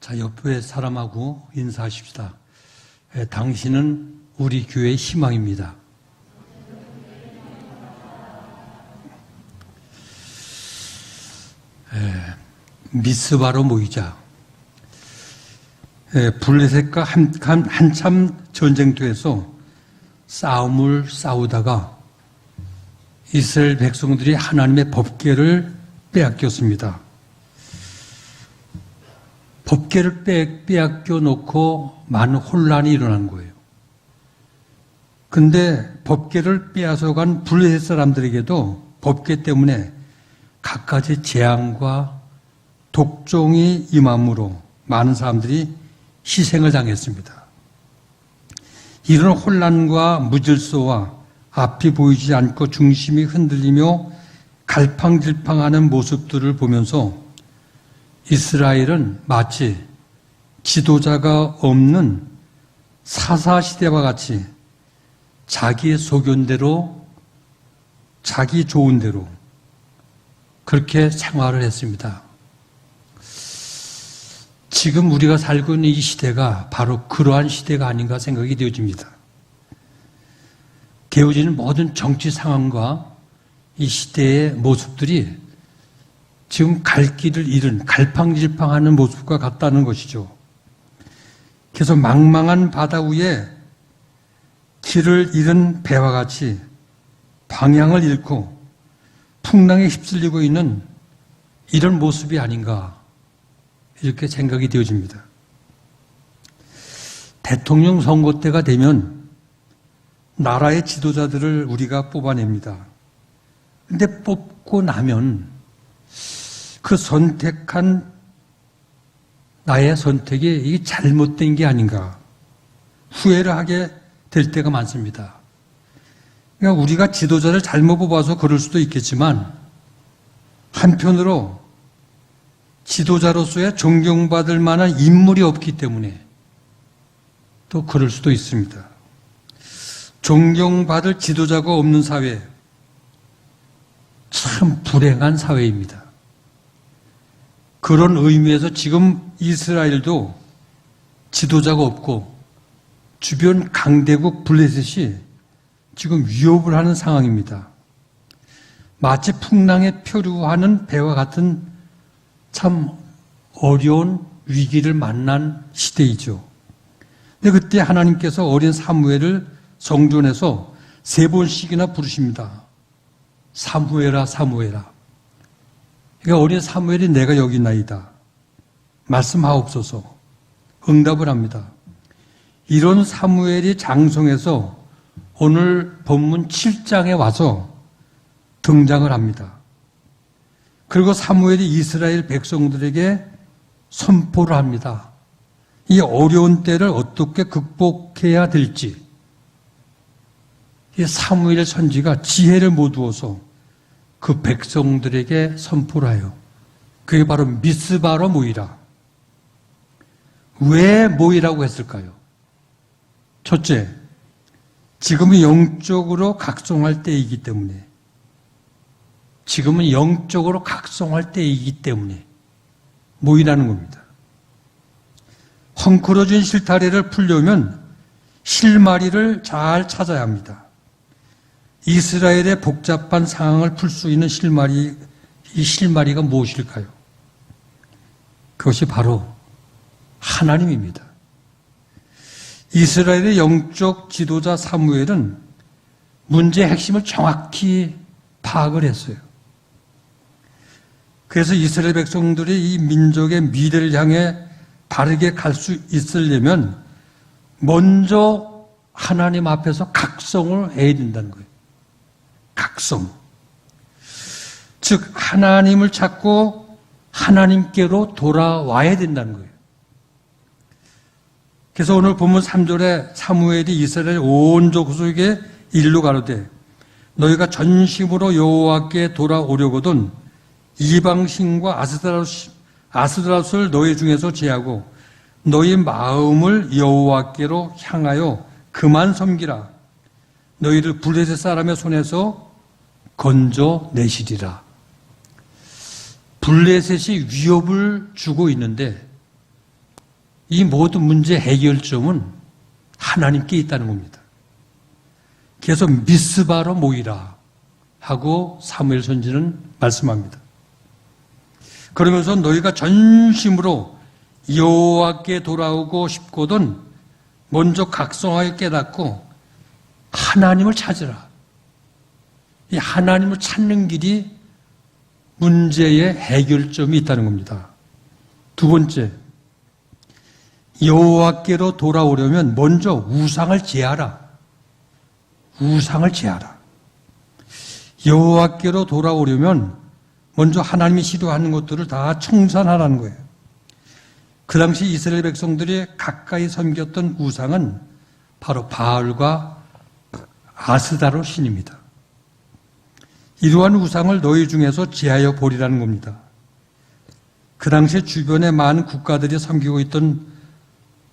자, 옆에 사람하고 인사하십시다. 당신은 우리 교회의 희망입니다. 미스바로 모이자. 블레셋과 한참 전쟁터에서 싸움을 싸우다가 이스라엘 백성들이 하나님의 법궤를 빼앗겼습니다. 법궤를 빼앗겨 놓고 많은 혼란이 일어난 거예요. 근데 법궤를 빼앗아간 블레셋 사람들에게도 법궤 때문에 갖가지 재앙과 독종이 임함으로 많은 사람들이 희생을 당했습니다. 이런 혼란과 무질서와 앞이 보이지 않고 중심이 흔들리며 갈팡질팡하는 모습들을 보면서 이스라엘은 마치 지도자가 없는 사사시대와 같이 자기의 소견대로, 자기 좋은 대로 그렇게 생활을 했습니다. 지금 우리가 살고 있는 이 시대가 바로 그러한 시대가 아닌가 생각이 되어집니다. 되어지는 모든 정치 상황과 이 시대의 모습들이 지금 갈 길을 잃은 갈팡질팡하는 모습과 같다는 것이죠. 그래서 망망한 바다 위에 길을 잃은 배와 같이 방향을 잃고 풍랑에 휩쓸리고 있는 이런 모습이 아닌가 이렇게 생각이 되어집니다. 대통령 선거 때가 되면 나라의 지도자들을 우리가 뽑아냅니다. 근데 뽑고 나면 그 선택한 나의 선택이 이게 잘못된 게 아닌가 후회를 하게 될 때가 많습니다. 그러니까 우리가 지도자를 잘못 뽑아서 그럴 수도 있겠지만 한편으로 지도자로서의 존경받을 만한 인물이 없기 때문에 또 그럴 수도 있습니다. 존경받을 지도자가 없는 사회, 참 불행한 사회입니다. 그런 의미에서 지금 이스라엘도 지도자가 없고 주변 강대국 블레셋이 지금 위협을 하는 상황입니다. 마치 풍랑에 표류하는 배와 같은 참 어려운 위기를 만난 시대이죠. 근데 그때 하나님께서 어린 사무엘을 성전에서 3번씩이나 부르십니다. 사무엘아, 사무엘아. 그러니까 어린 사무엘이 내가 여기 있나이다. 말씀하옵소서. 응답을 합니다. 이런 사무엘이 장성해서 오늘 본문 7장에 와서 등장을 합니다. 그리고 사무엘이 이스라엘 백성들에게 선포를 합니다. 이 어려운 때를 어떻게 극복해야 될지. 이 사무엘 선지가 지혜를 모두어서 그 백성들에게 선포를 해요. 그게 바로 미스바로 모이라. 왜 모이라고 했을까요? 첫째, 지금은 영적으로 각성할 때이기 때문에. 지금은 영적으로 각성할 때이기 때문에 모이라는 겁니다. 헝클어진 실타래를 풀려면 실마리를 잘 찾아야 합니다. 이스라엘의 복잡한 상황을 풀 수 있는 실마리, 이 실마리가 무엇일까요? 그것이 바로 하나님입니다. 이스라엘의 영적 지도자 사무엘은 문제의 핵심을 정확히 파악을 했어요. 그래서 이스라엘 백성들이 이 민족의 미래를 향해 바르게 갈 수 있으려면 먼저 하나님 앞에서 각성을 해야 된다는 거예요. 각성. 즉 하나님을 찾고 하나님께로 돌아와야 된다는 거예요. 그래서 오늘 본문 3절에 사무엘이 이스라엘 온 족속에게 일러 가로되 너희가 전심으로 여호와께 돌아오려거든 이방신과 아스드라롯을 너희 중에서 제하고 너희 마음을 여호와께로 향하여 그만 섬기라. 너희를 블레셋 사람의 손에서 건져내시리라. 블레셋이 위협을 주고 있는데 이 모든 문제 해결점은 하나님께 있다는 겁니다. 그래서 미스바로 모이라 하고 사무엘 선지는 말씀합니다. 그러면서 너희가 전심으로 여호와께 돌아오고 싶거든 먼저 각성하여 깨닫고 하나님을 찾으라. 이 하나님을 찾는 길이 문제의 해결점이 있다는 겁니다. 두 번째, 여호와께로 돌아오려면 먼저 우상을 제하라. 우상을 제하라. 여호와께로 돌아오려면 먼저 하나님이 싫어하는 것들을 다 청산하라는 거예요. 그 당시 이스라엘 백성들이 가까이 섬겼던 우상은 바로 바알과 아스다로 신입니다. 이러한 우상을 너희 중에서 제하여 버리라는 겁니다. 그 당시 주변의 많은 국가들이 섬기고 있던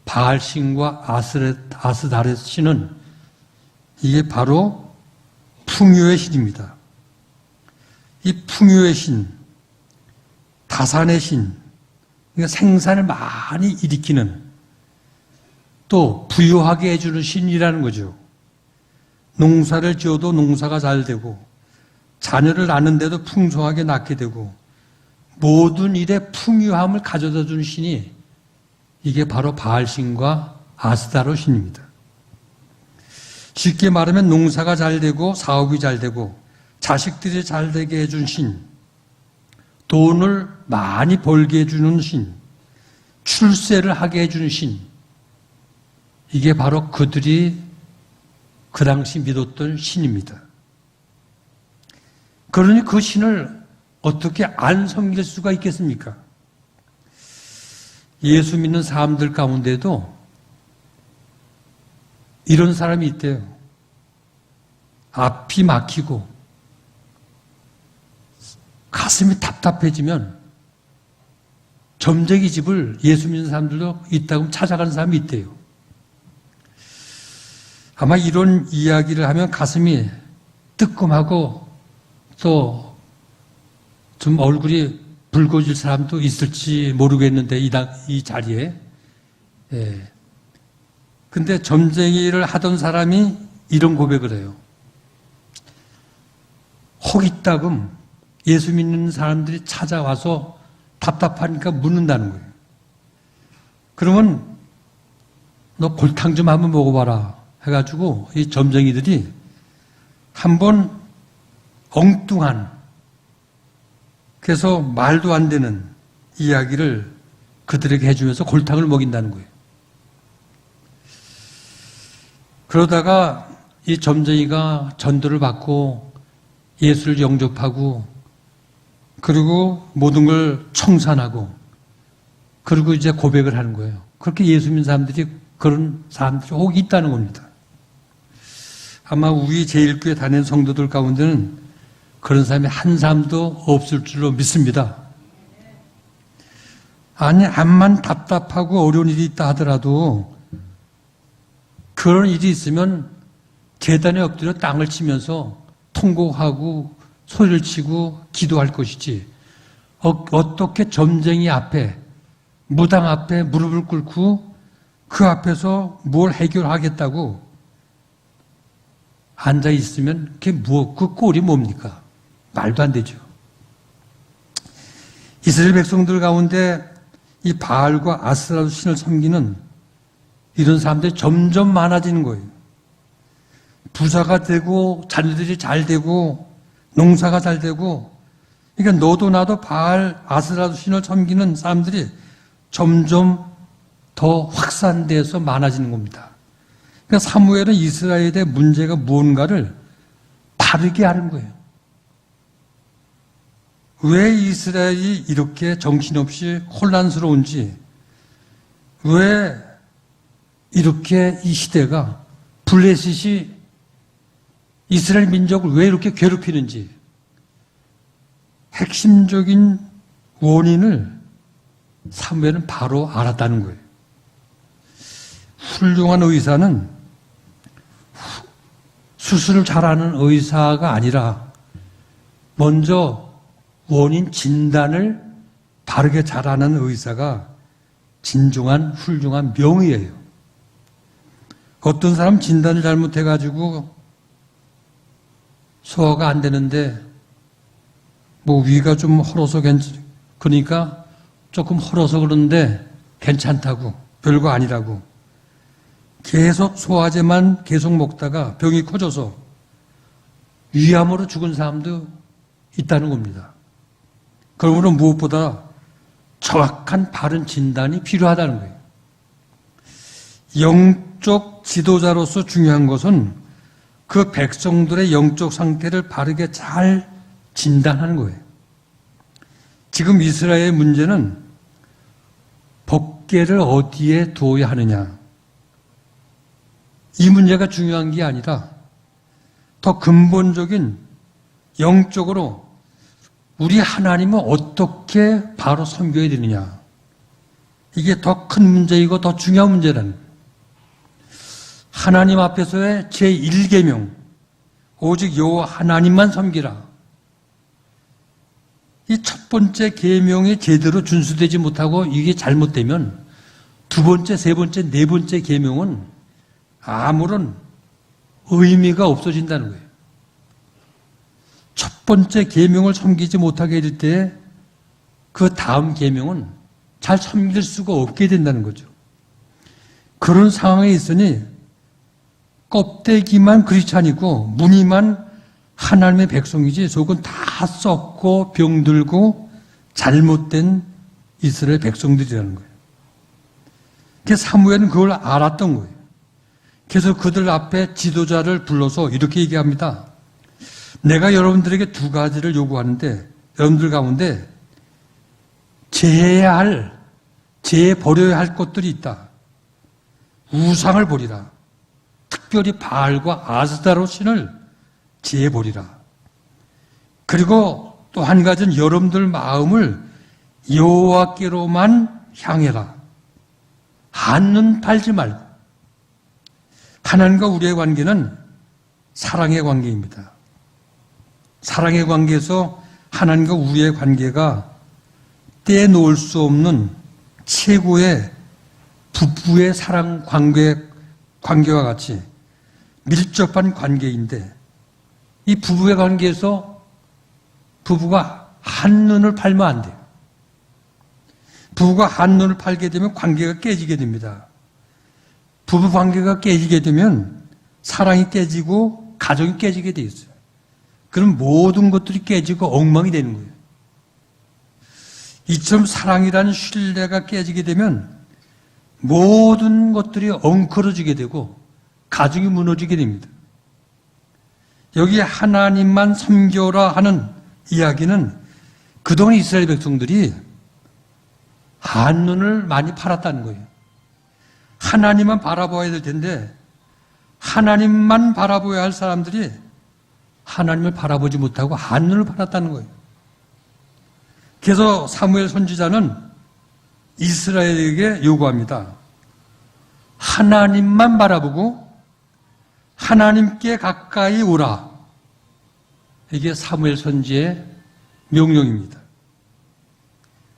바알 신과 아스다렛 신은 이게 바로 풍요의 신입니다. 이 풍요의 신, 다산의 신, 그러니까 생산을 많이 일으키는 또 부유하게 해주는 신이라는 거죠. 농사를 지어도 농사가 잘 되고 자녀를 낳는데도 풍성하게 낳게 되고 모든 일에 풍요함을 가져다 주는 신이 이게 바로 바알신과 아스다로 신입니다. 쉽게 말하면 농사가 잘 되고 사업이 잘 되고 자식들이 잘 되게 해준 신, 돈을 많이 벌게 해주는 신, 출세를 하게 해주는 신, 이게 바로 그들이 그 당시 믿었던 신입니다. 그러니 그 신을 어떻게 안 섬길 수가 있겠습니까? 예수 믿는 사람들 가운데도 이런 사람이 있대요. 앞이 막히고 가슴이 답답해지면 점쟁이 집을 예수 믿는 사람들도 있다고 찾아가는 사람이 있대요. 아마 이런 이야기를 하면 가슴이 뜨끔하고 또 좀 얼굴이 붉어질 사람도 있을지 모르겠는데 이 자리에. 예. 근데 점쟁이를 하던 사람이 이런 고백을 해요. 호기따금 예수 믿는 사람들이 찾아와서 답답하니까 묻는다는 거예요. 그러면 너 골탕 좀 한번 먹어봐라 해가지고 이 점쟁이들이 한번 엉뚱한, 그래서 말도 안 되는 이야기를 그들에게 해주면서 골탕을 먹인다는 거예요. 그러다가 이 점쟁이가 전도를 받고 예수를 영접하고 그리고 모든 걸 청산하고 그리고 이제 고백을 하는 거예요. 그렇게 예수 믿는 사람들이, 그런 사람들이 혹 있다는 겁니다. 아마 우리 제1교회 다니는 성도들 가운데는 그런 사람이 한 사람도 없을 줄로 믿습니다. 아니, 암만 답답하고 어려운 일이 있다 하더라도 그런 일이 있으면 제단에 엎드려 땅을 치면서 통곡하고 소리를 치고 기도할 것이지, 어떻게 점쟁이 앞에, 무당 앞에 무릎을 꿇고 그 앞에서 뭘 해결하겠다고 앉아 있으면 그게 그 꼴이 뭡니까? 말도 안 되죠. 이스라엘 백성들 가운데 이 바알과 아스라 신을 섬기는 이런 사람들이 점점 많아지는 거예요. 부자가 되고 자녀들이 잘 되고 농사가 잘 되고, 그러니까 너도 나도 바알, 아스라 신을 섬기는 사람들이 점점 더 확산돼서 많아지는 겁니다. 그러니까 사무엘은 이스라엘의 문제가 무언가를 바르게 하는 거예요. 왜 이스라엘이 이렇게 정신없이 혼란스러운지, 왜 이렇게 이 시대가, 블레셋이 이스라엘 민족을 왜 이렇게 괴롭히는지 핵심적인 원인을 사무엘은 바로 알았다는 거예요. 훌륭한 의사는 수술을 잘하는 의사가 아니라 먼저 원인 진단을 바르게 잘하는 의사가 진중한 훌륭한 명의예요. 어떤 사람 진단을 잘못해가지고 소화가 안 되는데 뭐 위가 좀 헐어서 그러니까 조금 헐어서 그러는데 괜찮다고, 별거 아니라고 계속 소화제만 계속 먹다가 병이 커져서 위암으로 죽은 사람도 있다는 겁니다. 그러므로 무엇보다 정확한 바른 진단이 필요하다는 거예요. 영적 지도자로서 중요한 것은 그 백성들의 영적 상태를 바르게 잘 진단하는 거예요. 지금 이스라엘의 문제는 법궤를 어디에 두어야 하느냐, 이 문제가 중요한 게 아니라 더 근본적인 영적으로 우리 하나님을 어떻게 바로 섬겨야 되느냐, 이게 더 큰 문제이고 더 중요한 문제라는 거예요. 하나님 앞에서의 제1계명, 오직 여호와 하나님만 섬기라. 이 첫 번째 계명이 제대로 준수되지 못하고 이게 잘못되면 두 번째, 세 번째, 네 번째 계명은 아무런 의미가 없어진다는 거예요. 첫 번째 계명을 섬기지 못하게 될 때 그 다음 계명은 잘 섬길 수가 없게 된다는 거죠. 그런 상황에 있으니 껍데기만 크리스찬이고 무늬만 하나님의 백성이지 속은 다 썩고 병들고 잘못된 이스라엘 백성들이라는 거예요. 그래서 사무엘은 그걸 알았던 거예요. 그래서 그들 앞에 지도자를 불러서 이렇게 얘기합니다. 내가 여러분들에게 두 가지를 요구하는데 여러분들 가운데 버려야 할 것들이 있다. 우상을 버리라. 특별히 바알과 아스다로 신을 제해버리라. 그리고 또 한 가지는 여러분들 마음을 여호와께로만 향해라. 한눈 팔지 말고. 하나님과 우리의 관계는 사랑의 관계입니다. 사랑의 관계에서 하나님과 우리의 관계가 떼놓을 수 없는 최고의 부부의 사랑 관계와 같이 밀접한 관계인데, 이 부부의 관계에서 부부가 한눈을 팔면 안 돼요. 부부가 한눈을 팔게 되면 관계가 깨지게 됩니다. 부부 관계가 깨지게 되면 사랑이 깨지고 가정이 깨지게 돼 있어요. 그럼 모든 것들이 깨지고 엉망이 되는 거예요. 이처럼 사랑이라는 신뢰가 깨지게 되면 모든 것들이 엉클어지게 되고 가정이 무너지게 됩니다. 여기 하나님만 섬겨라 하는 이야기는 그동안 이스라엘 백성들이 한눈을 많이 팔았다는 거예요. 하나님만 바라봐야 될 텐데 하나님만 바라봐야 할 사람들이 하나님을 바라보지 못하고 한눈을 팔았다는 거예요. 그래서 사무엘 선지자는 이스라엘에게 요구합니다. 하나님만 바라보고 하나님께 가까이 오라. 이게 사무엘 선지의 명령입니다.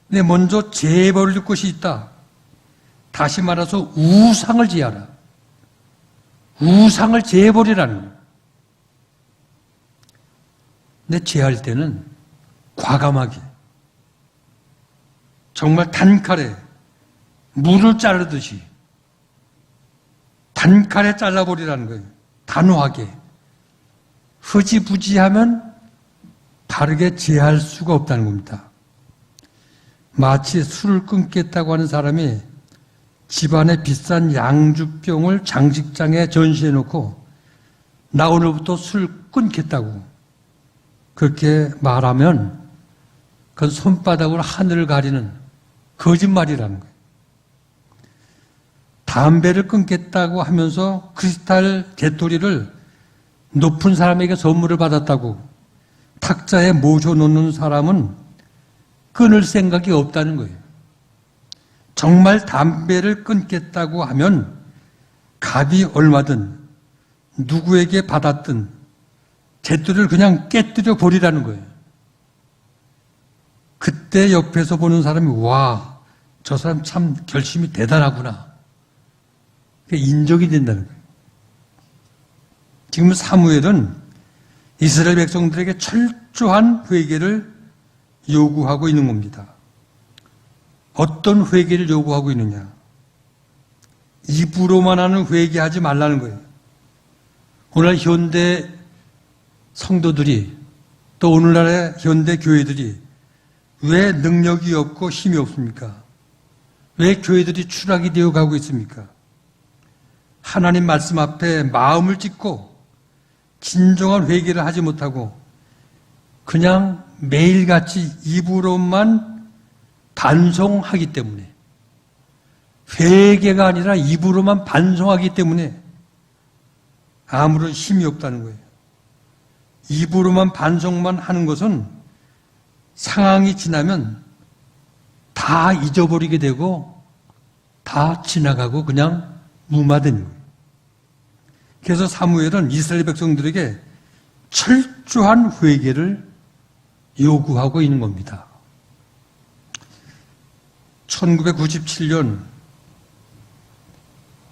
근데 먼저 제버릴 것이 있다. 다시 말해서 우상을 제하라. 우상을 제버리라는 거예요. 근데 제할 때는 과감하게, 정말 단칼에 물을 자르듯이 단칼에 잘라버리라는 거예요. 단호하게. 흐지부지하면 바르게 제할 수가 없다는 겁니다. 마치 술을 끊겠다고 하는 사람이 집안에 비싼 양주병을 장식장에 전시해놓고 나 오늘부터 술 끊겠다고 그렇게 말하면 그건 손바닥으로 하늘을 가리는 거짓말이라는 거예요. 담배를 끊겠다고 하면서 크리스탈 재토리를 높은 사람에게 선물을 받았다고 탁자에 모셔놓는 사람은 끊을 생각이 없다는 거예요. 정말 담배를 끊겠다고 하면 값이 얼마든 누구에게 받았든 재토리를 그냥 깨뜨려 버리라는 거예요. 그때 옆에서 보는 사람이 와, 저 사람 참 결심이 대단하구나. 그게 인정이 된다는 거예요. 지금 사무엘은 이스라엘 백성들에게 철저한 회개를 요구하고 있는 겁니다. 어떤 회개를 요구하고 있느냐? 입으로만 하는 회개하지 말라는 거예요. 오늘 현대 성도들이 또 오늘날의 현대 교회들이 왜 능력이 없고 힘이 없습니까? 왜 교회들이 추락이 되어 가고 있습니까? 하나님 말씀 앞에 마음을 찢고 진정한 회개를 하지 못하고 그냥 매일같이 입으로만 반성하기 때문에, 회개가 아니라 입으로만 반성하기 때문에 아무런 힘이 없다는 거예요. 입으로만 반성만 하는 것은 상황이 지나면 다 잊어버리게 되고 다 지나가고 그냥 무마되는 거예요. 그래서 사무엘은 이스라엘 백성들에게 철저한 회개를 요구하고 있는 겁니다. 1997년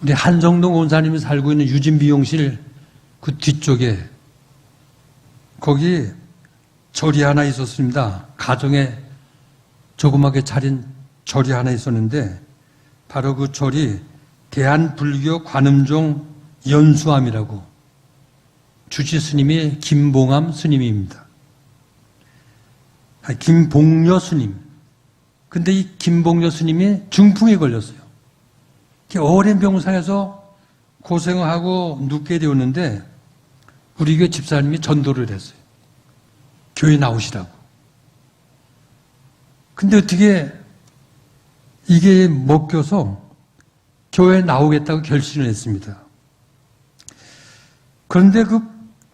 우리 한성동 원사님이 살고 있는 유진미용실 그 뒤쪽에 거기 절이 하나 있었습니다. 가정에 조그맣게 차린 절이 하나 있었는데 바로 그 절이 대한불교 관음종 연수암이라고 주지 스님이 김봉암 스님입니다. 김봉려 스님. 근데 이 김봉려 스님이 중풍에 걸렸어요. 오랜 병상에서 고생을 하고 눕게 되었는데 우리 교회 집사님이 전도를 했어요. 교회 나오시라고. 근데 어떻게 이게 먹혀서 교회에 나오겠다고 결심을 했습니다. 그런데 그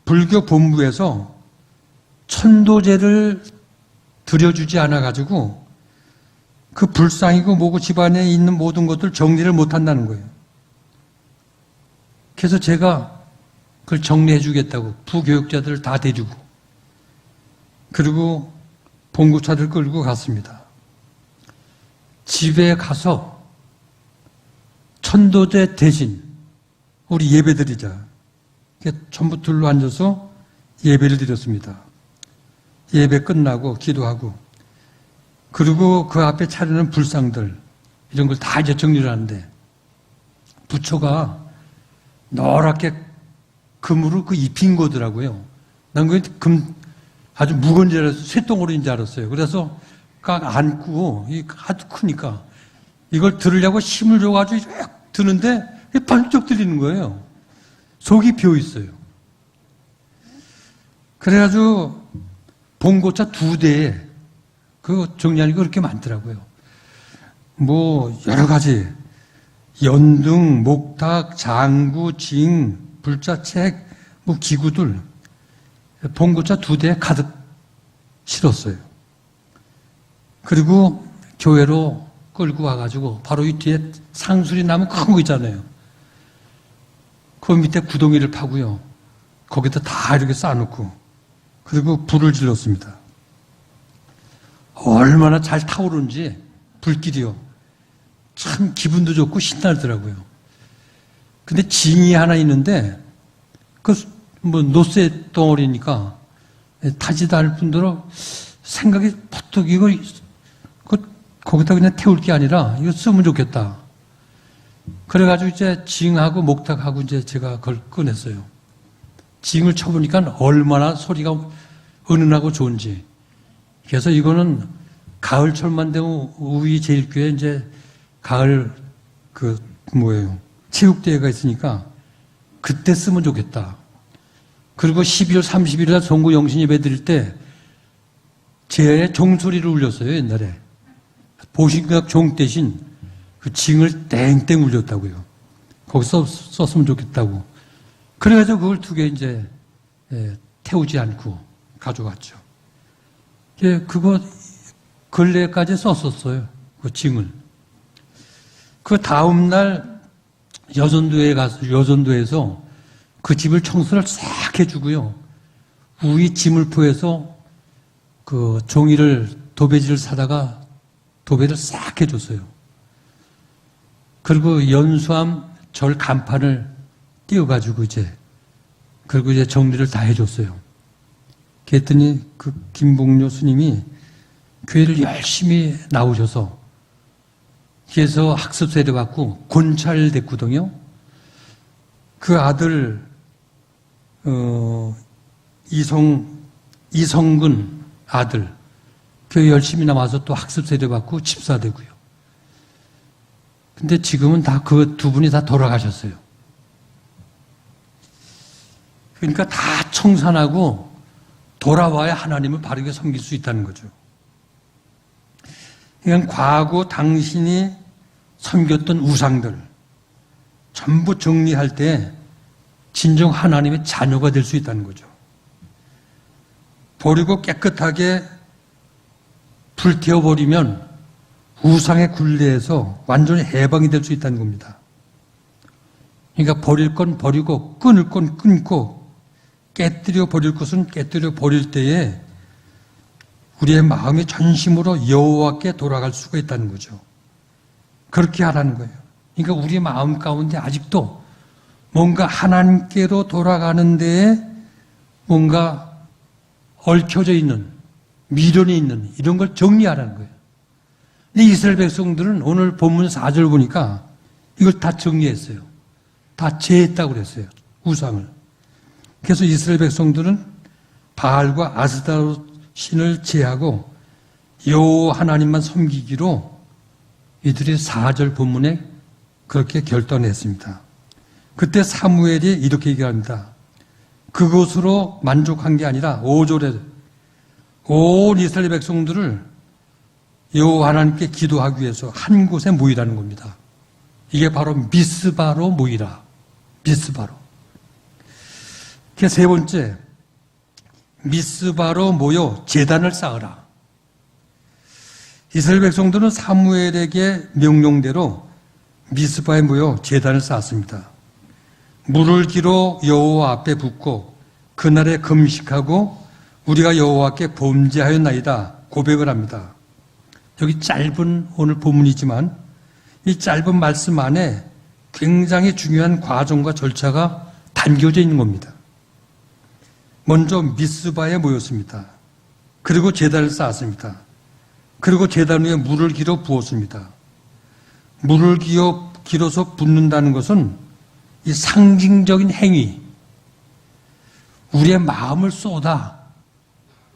불교 본부에서 천도제를 드려주지 않아가지고 그 불상이고 뭐고 집안에 있는 모든 것들 정리를 못한다는 거예요. 그래서 제가 그걸 정리해 주겠다고 부교육자들을 다 데리고 그리고 봉구차를 끌고 갔습니다. 집에 가서 천도제 대신 우리 예배 드리자. 전부 둘러 앉아서 예배를 드렸습니다. 예배 끝나고 기도하고 그리고 그 앞에 차리는 불상들 이런 걸 다 이제 정리를 하는데 부처가 노랗게 금으로 그 입힌 거더라고요. 난 그게 금 아주 무거운 줄 알았어요. 쇳덩어리인 줄 알았어요. 그래서 깍 안고 아주 크니까 이걸 들으려고 힘을 줘가지고 쫙 드는데 번쩍 들리는 거예요. 속이 비어 있어요. 그래가지고 봉고차 2대에 그 정리하는 게 그렇게 많더라고요. 뭐 여러 가지 연등, 목탁, 장구, 징, 불자책, 뭐 기구들 봉고차 2대에 가득 실었어요. 그리고 교회로 끌고 와가지고 바로 이 뒤에 상수리 나무 큰 거 있잖아요. 그 밑에 구덩이를 파고요. 거기다 다 이렇게 쌓아놓고 그리고 불을 질렀습니다. 얼마나 잘 타오르는지 불길이요. 참 기분도 좋고 신나더라고요. 근데 징이 하나 있는데 그 뭐 노쇠 덩어리니까 타지도 않을 뿐더러 생각이 퍼뜩 이걸 거기다 그냥 태울 게 아니라 이거 쓰면 좋겠다. 그래가지고 이제 징하고 목탁하고 이제 제가 그걸 꺼냈어요. 징을 쳐보니까 얼마나 소리가 은은하고 좋은지. 그래서 이거는 가을철만 되면 우리 제일교회 이제 가을 체육대회가 있으니까 그때 쓰면 좋겠다. 그리고 12월 30일에 송구 영신 예배 드릴 때 제 종소리를 울렸어요, 옛날에. 보신각 종 대신 그 징을 땡땡 울렸다고요. 거기서 썼으면 좋겠다고. 그래가지고 그걸 2개 이제 태우지 않고 가져갔죠. 그거 근래까지 썼었어요. 그 징을. 그 다음날 여전도에서 그 집을 청소를 싹 해주고요. 우리 지물포에서 그 종이를 도배지를 사다가 도배를 싹 해줬어요. 그리고 연수암 절 간판을 띄워가지고 그리고 이제 정리를 다 해줬어요. 그랬더니 그 김봉료 스님이 교회를 열심히 나오셔서 그래서 학습 세례받고 권찰됐거든요. 그 아들 이성근 아들 교회 열심히 나와서 또 학습 세례받고 집사되고요. 근데 지금은 다 그 두 분이 다 돌아가셨어요. 그러니까 다 청산하고 돌아와야 하나님을 바르게 섬길 수 있다는 거죠. 그러니까 과거 당신이 섬겼던 우상들 전부 정리할 때 진정 하나님의 자녀가 될 수 있다는 거죠. 버리고 깨끗하게 불태워버리면 우상의 굴레에서 완전히 해방이 될 수 있다는 겁니다. 그러니까 버릴 건 버리고 끊을 건 끊고 깨뜨려 버릴 것은 깨뜨려 버릴 때에 우리의 마음이 전심으로 여호와께 돌아갈 수가 있다는 거죠. 그렇게 하라는 거예요. 그러니까 우리 마음 가운데 아직도 뭔가 하나님께로 돌아가는 데에 뭔가 얽혀져 있는, 미련이 있는 이런 걸 정리하라는 거예요. 근데 이스라엘 백성들은 오늘 본문 4절 보니까 이걸 다 정리했어요. 다 제했다고 그랬어요. 우상을. 그래서 이스라엘 백성들은 바알과 아스타롯 신을 제하고 여호와 하나님만 섬기기로 이들이 4절 본문에 그렇게 결단했습니다. 그때 사무엘이 이렇게 얘기합니다. 그것으로 만족한 게 아니라 5절에 온 이스라엘 백성들을 여호와 하나님께 기도하기 위해서 한 곳에 모이라는 겁니다. 이게 바로 미스바로 모이라. 미스바로. 세 번째, 미스바로 모여 제단을 쌓으라. 이스라엘 백성들은 사무엘에게 명령대로 미스바에 모여 제단을 쌓았습니다. 물을 기로 여호와 앞에 붓고 그날에 금식하고 우리가 여호와께 범죄하였나이다 고백을 합니다. 여기 짧은 오늘 본문이지만 이 짧은 말씀 안에 굉장히 중요한 과정과 절차가 담겨져 있는 겁니다. 먼저 미스바에 모였습니다. 그리고 제단을 쌓았습니다. 그리고 제단 위에 물을 기어 부었습니다. 물을 기어서 붓는다는 것은 이 상징적인 행위, 우리의 마음을 쏟아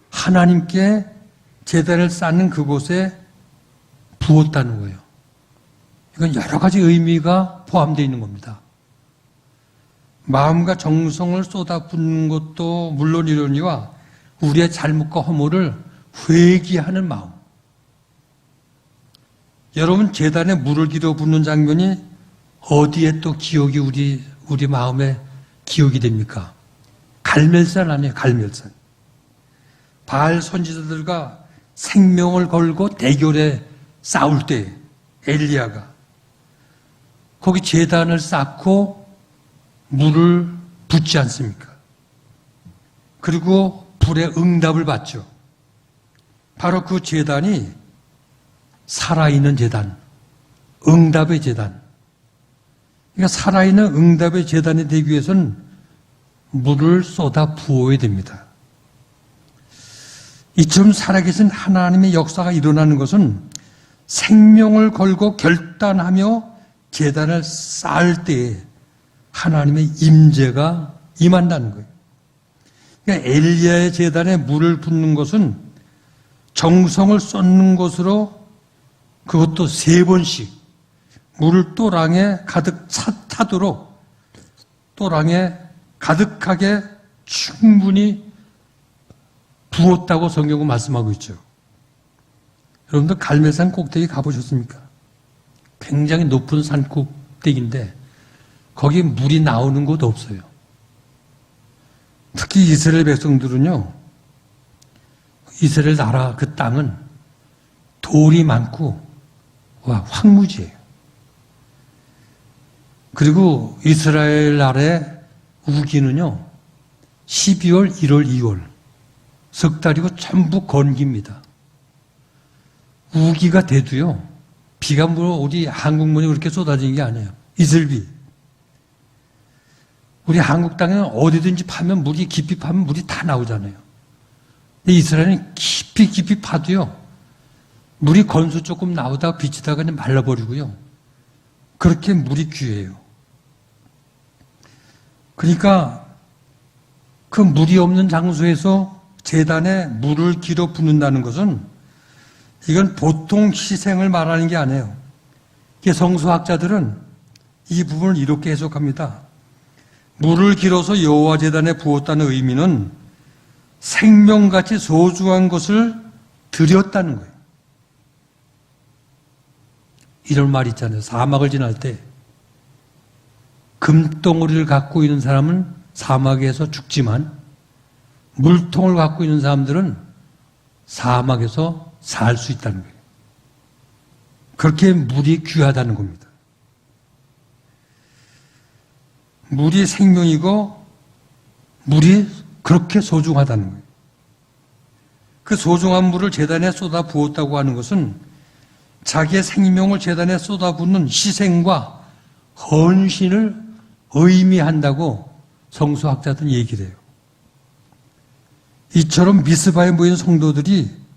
하나님께 제단을 쌓는 그곳에 부었다는 거예요. 이건 여러 가지 의미가 포함되어 있는 겁니다. 마음과 정성을 쏟아붓는 것도 물론이려니와 우리의 잘못과 허물을 회개하는 마음. 여러분 제단에 물을 기어 붓는 장면이 어디에 또 기억이 우리 마음에 기억이 됩니까? 갈멜산 아니에요, 갈멜산. 바알 선지자들과 생명을 걸고 대결에 싸울 때 엘리야가 거기 제단을 쌓고 물을 붓지 않습니까? 그리고 불의 응답을 받죠. 바로 그 제단이 살아있는 제단, 응답의 제단. 그러니까 살아있는 응답의 제단이 되기 위해서는 물을 쏟아 부어야 됩니다. 이처럼 살아계신 하나님의 역사가 일어나는 것은 생명을 걸고 결단하며 제단을 쌓을 때에 하나님의 임재가 임한다는 거예요. 그러니까 엘리야의 제단에 물을 붓는 것은 정성을 쏟는 것으로 그것도 3번씩 물을 또랑에 가득 차도록 또랑에 가득하게 충분히 부었다고 성경은 말씀하고 있죠. 여러분들 갈멜산 꼭대기 가보셨습니까? 굉장히 높은 산 꼭대기인데 거기 물이 나오는 곳 없어요. 특히 이스라엘 백성들은요, 이스라엘 나라 그 땅은 돌이 많고 황무지예요. 그리고 이스라엘 나라의 우기는요 12월, 1월, 2월 석 달이고 전부 건기입니다. 우기가 돼도요 비가 우리 한국문이 그렇게 쏟아진 게 아니에요. 이슬비. 우리 한국 땅에는 어디든지 파면 물이 깊이 파면 물이 다 나오잖아요. 근데 이스라엘은 깊이 파도요. 물이 건수 조금 나오다가 비치다가 그냥 말라버리고요. 그렇게 물이 귀해요. 그러니까 그 물이 없는 장소에서 제단에 물을 길어 붓는다는 것은 이건 보통 희생을 말하는 게 아니에요. 성서학자들은 이 부분을 이렇게 해석합니다. 물을 길어서 여호와 제단에 부었다는 의미는 생명같이 소중한 것을 드렸다는 거예요. 이런 말 있잖아요. 사막을 지날 때 금덩어리를 갖고 있는 사람은 사막에서 죽지만 물통을 갖고 있는 사람들은 사막에서 살 수 있다는 거예요. 그렇게 물이 귀하다는 겁니다. 물이 생명이고 물이 그렇게 소중하다는 거예요. 그 소중한 물을 제단에 쏟아 부었다고 하는 것은 자기의 생명을 제단에 쏟아붓는 희생과 헌신을 의미한다고 성서학자들은 얘기를 해요. 이처럼 미스바에 모인 성도들이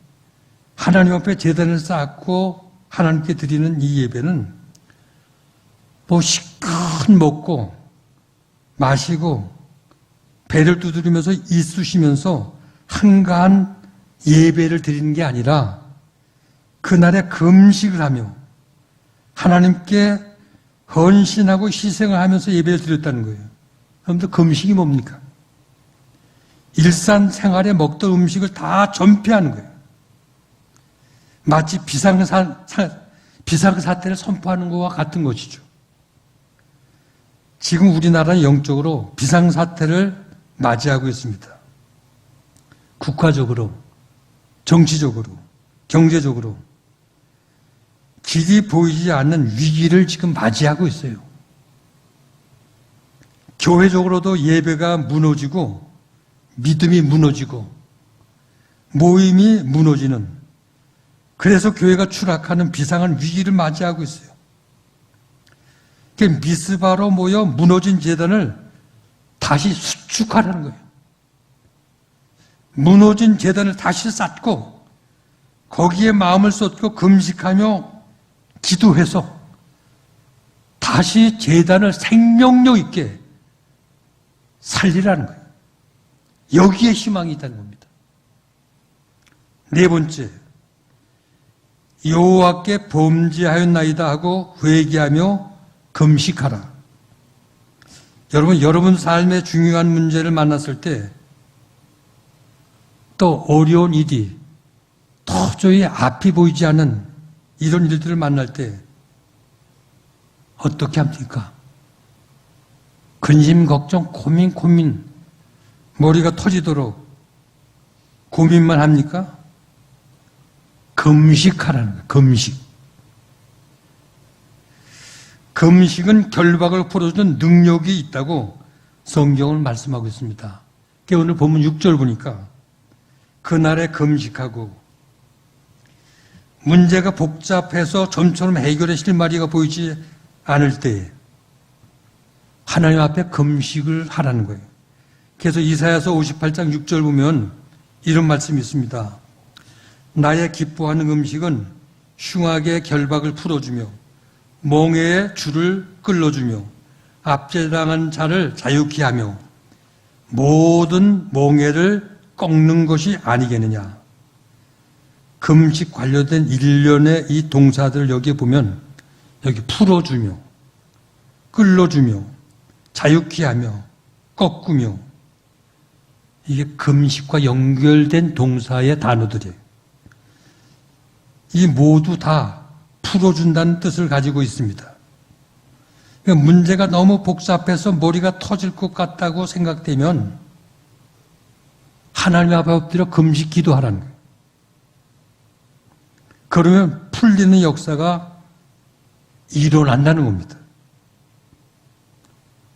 하나님 앞에 제단을 쌓고 하나님께 드리는 이 예배는 실컷 먹고 마시고 배를 두드리면서 이쑤시면서 한가한 예배를 드리는 게 아니라 그날에 금식을 하며 하나님께 헌신하고 희생을 하면서 예배를 드렸다는 거예요. 여러분들 금식이 뭡니까? 일상생활에 먹던 음식을 다 전폐하는 거예요. 마치 비상사태를 선포하는 것과 같은 것이죠. 지금 우리나라는 영적으로 비상사태를 맞이하고 있습니다. 국가적으로, 정치적으로, 경제적으로 길이 보이지 않는 위기를 지금 맞이하고 있어요. 교회적으로도 예배가 무너지고 믿음이 무너지고 모임이 무너지는, 그래서 교회가 추락하는 비상한 위기를 맞이하고 있어요. 미스바로 모여 무너진 제단을 다시 수축하라는 거예요. 무너진 제단을 다시 쌓고 거기에 마음을 쏟고 금식하며 기도해서 다시 제단을 생명력 있게 살리라는 거예요. 여기에 희망이 있다는 겁니다. 네 번째, 여호와께 범죄하였나이다 하고 회개하며 금식하라. 여러분 삶의 중요한 문제를 만났을 때 또 어려운 일이 도저히 앞이 보이지 않는 이런 일들을 만날 때 어떻게 합니까? 근심, 걱정, 고민, 머리가 터지도록 고민만 합니까? 금식하라는 거예요. 금식은 결박을 풀어주는 능력이 있다고 성경은 말씀하고 있습니다. 오늘 본문 6절 보니까 그날에 금식하고 문제가 복잡해서 좀처럼 해결의 실마리가 보이지 않을 때에 하나님 앞에 금식을 하라는 거예요. 그래서 이사야서 58장 6절 보면 이런 말씀이 있습니다. 나의 기뻐하는 음식은 흉악의 결박을 풀어주며 멍에의 줄을 끌어주며 압제당한 자를 자유케 하며 모든 멍에를 꺾는 것이 아니겠느냐. 금식 관련된 일련의 이 동사들을 여기에 보면 여기 풀어주며 끌어주며 자유케 하며 꺾으며 이게 금식과 연결된 동사의 단어들이에요. 이 모두 다 풀어준다는 뜻을 가지고 있습니다. 그러니까 문제가 너무 복잡해서 머리가 터질 것 같다고 생각되면 하나님 앞에 엎드려 금식 기도하라는 거예요. 그러면 풀리는 역사가 일어난다는 겁니다.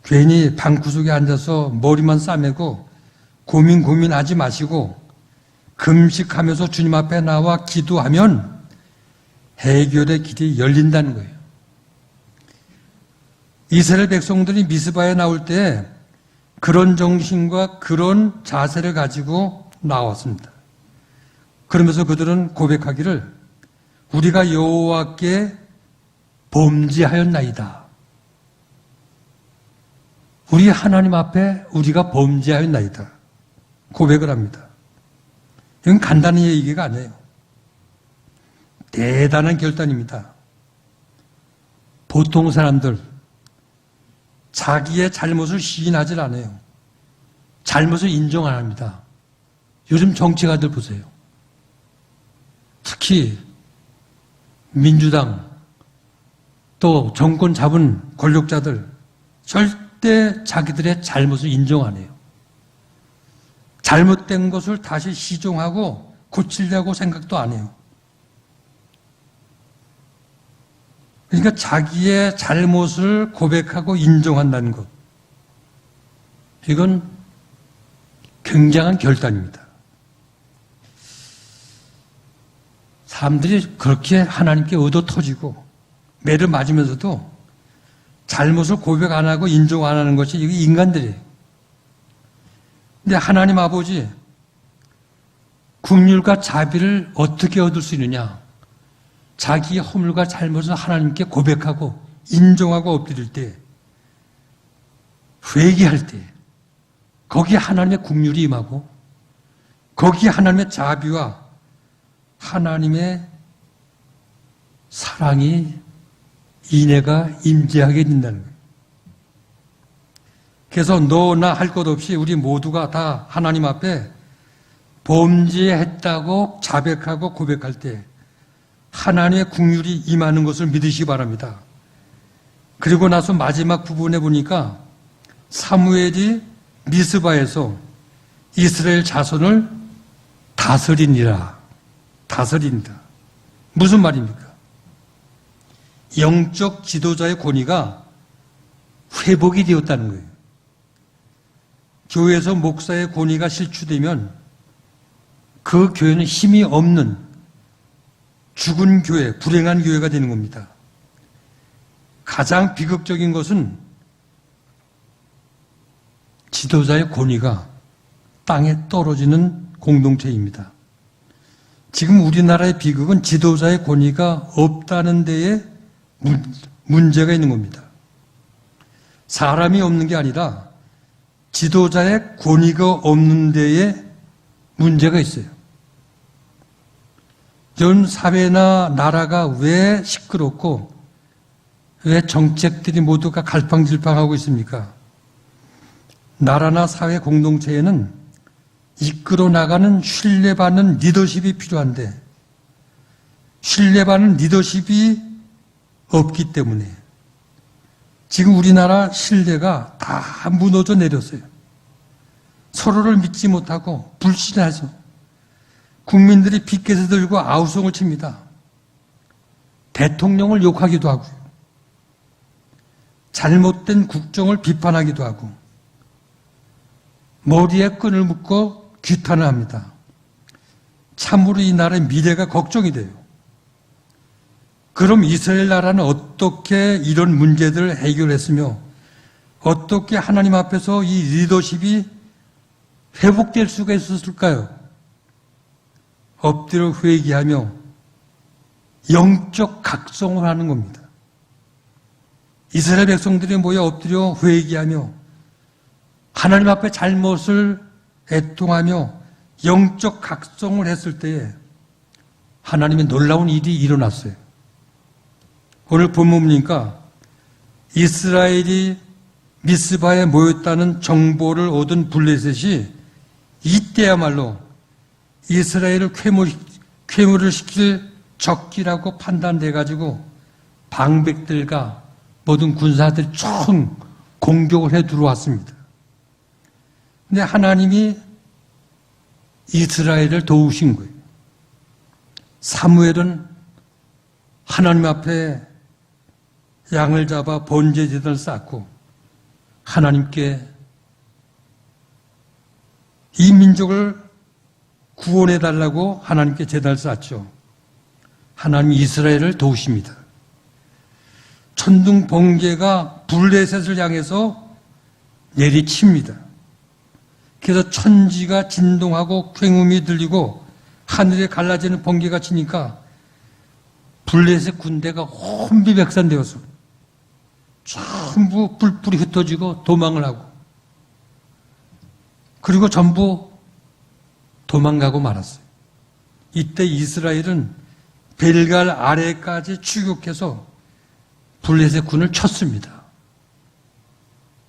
괜히 방구석에 앉아서 머리만 싸매고 고민하지 마시고 금식하면서 주님 앞에 나와 기도하면 해결의 길이 열린다는 거예요. 이스라엘 백성들이 미스바에 나올 때 그런 정신과 그런 자세를 가지고 나왔습니다. 그러면서 그들은 고백하기를 우리가 여호와께 범죄하였나이다. 우리 하나님 앞에 우리가 범죄하였나이다. 고백을 합니다. 이건 간단한 얘기가 아니에요. 대단한 결단입니다. 보통 사람들 자기의 잘못을 시인하지 않아요. 잘못을 인정 안 합니다. 요즘 정치가들 보세요. 특히 민주당 또 정권 잡은 권력자들 절대 자기들의 잘못을 인정 안 해요. 잘못된 것을 다시 시정하고 고치려고 생각도 안 해요. 그러니까 자기의 잘못을 고백하고 인정한다는 것. 이건 굉장한 결단입니다. 사람들이 그렇게 하나님께 얻어 터지고 매를 맞으면서도 잘못을 고백 안 하고 인정 안 하는 것이 이게 인간들이에요. 근데 하나님 아버지 긍휼과 자비를 어떻게 얻을 수 있느냐? 자기의 허물과 잘못을 하나님께 고백하고 인정하고 엎드릴 때, 회개할 때 거기에 하나님의 긍휼이 임하고 거기에 하나님의 자비와 하나님의 사랑이 인애가 임재하게 된다는 거예요. 그래서 너나 할 것 없이 우리 모두가 다 하나님 앞에 범죄했다고 자백하고 고백할 때 하나님의 긍휼이 임하는 것을 믿으시기 바랍니다. 그리고 나서 마지막 부분에 보니까 사무엘이 미스바에서 이스라엘 자손을 다스리니라. 다스린다. 무슨 말입니까? 영적 지도자의 권위가 회복이 되었다는 거예요. 교회에서 목사의 권위가 실추되면 그 교회는 힘이 없는 죽은 교회, 불행한 교회가 되는 겁니다. 가장 비극적인 것은 지도자의 권위가 땅에 떨어지는 공동체입니다. 지금 우리나라의 비극은 지도자의 권위가 없다는 데에 문제가 있는 겁니다. 사람이 없는 게 아니라 지도자의 권위가 없는 데에 문제가 있어요. 전 사회나 나라가 왜 시끄럽고 왜 정책들이 모두가 갈팡질팡하고 있습니까? 나라나 사회 공동체에는 이끌어 나가는 신뢰받는 리더십이 필요한데 신뢰받는 리더십이 없기 때문에 지금 우리나라 신뢰가 다 무너져 내렸어요. 서로를 믿지 못하고 불신해서 국민들이 빚게서 들고 아우성을 칩니다. 대통령을 욕하기도 하고요. 잘못된 국정을 비판하기도 하고 머리에 끈을 묶고 규탄을 합니다. 참으로 이 나라의 미래가 걱정이 돼요. 그럼 이스라엘 나라는 어떻게 이런 문제들을 해결했으며 어떻게 하나님 앞에서 이 리더십이 회복될 수가 있었을까요? 엎드려 회개하며 영적 각성을 하는 겁니다. 이스라엘 백성들이 모여 엎드려 회개하며 하나님 앞에 잘못을 애통하며 영적 각성을 했을 때에 하나님의 놀라운 일이 일어났어요. 오늘 본문 보니까 이스라엘이 미스바에 모였다는 정보를 얻은 블레셋이 이때야말로 이스라엘을 괴물을 시킬 적기라고 판단돼가지고 방백들과 모든 군사들 총 공격을 해 들어왔습니다. 근데 하나님이 이스라엘을 도우신 거예요. 사무엘은 하나님 앞에 양을 잡아 번제제단을 쌓고 하나님께 이 민족을 구원해달라고 하나님께 제단을 쌓았죠. 하나님이 이스라엘을 도우십니다. 천둥 번개가 블레셋을 향해서 내리칩니다. 그래서 천지가 진동하고 굉음이 들리고 하늘에 갈라지는 번개가 치니까 블레셋 군대가 혼비백산되어서 전부 뿔뿔이 흩어지고 도망을 하고 그리고 전부 도망가고 말았어요. 이때 이스라엘은 벨갈 아래까지 추격해서 블레셋 군을 쳤습니다.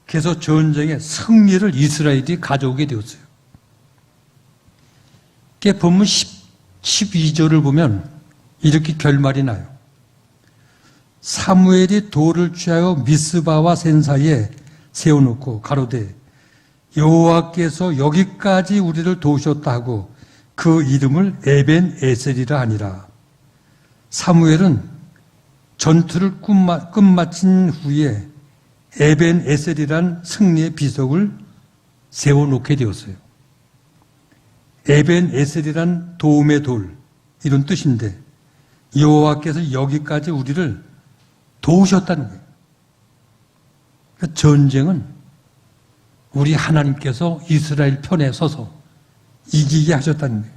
그래서 전쟁의 승리를 이스라엘이 가져오게 되었어요. 본문 12절을 보면 이렇게 결말이 나요. 사무엘이 돌을 취하여 미스바와 센 사이에 세워놓고 가로되 여호와께서 여기까지 우리를 도우셨다 하고 그 이름을 에벤 에셀이라 하니라. 사무엘은 전투를 끝마친 후에 에벤 에셀이란 승리의 비석을 세워놓게 되었어요. 에벤 에셀이란 도움의 돌 이런 뜻인데 여호와께서 여기까지 우리를 도우셨다는 거예요. 그러니까 전쟁은 우리 하나님께서 이스라엘 편에 서서 이기게 하셨다는 거예요.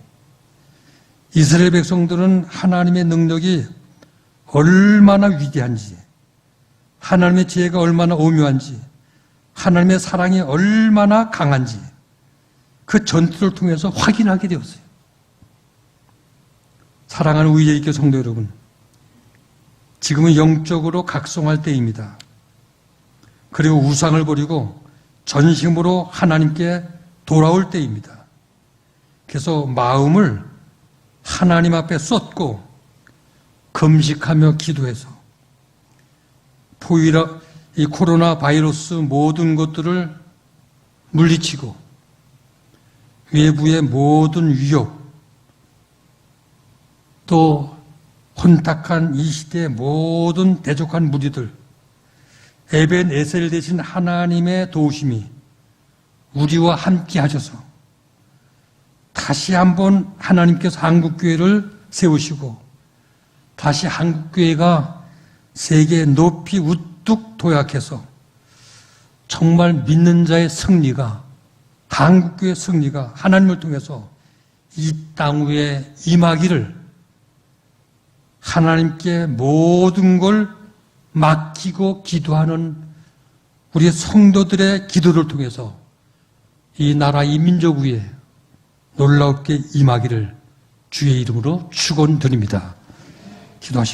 이스라엘 백성들은 하나님의 능력이 얼마나 위대한지, 하나님의 지혜가 얼마나 오묘한지, 하나님의 사랑이 얼마나 강한지 그 전투를 통해서 확인하게 되었어요. 사랑하는 우리의 성도 여러분, 지금은 영적으로 각성할 때입니다. 그리고 우상을 버리고 전심으로 하나님께 돌아올 때입니다. 그래서 마음을 하나님 앞에 쏟고 금식하며 기도해서 이 코로나 바이러스 모든 것들을 물리치고 외부의 모든 위협 또 혼탁한 이 시대의 모든 대적한 무리들 에벤 에셀 대신 하나님의 도우심이 우리와 함께 하셔서 다시 한번 하나님께서 한국교회를 세우시고 다시 한국교회가 세계에 높이 우뚝 도약해서 정말 믿는 자의 승리가 한국교회의 승리가 하나님을 통해서 이 땅 위에 임하기를 하나님께 모든 걸 맡기고 기도하는 우리 성도들의 기도를 통해서 이 나라 이 민족 위에 놀랍게 임하기를 주의 이름으로 축원드립니다. 기도하십시오.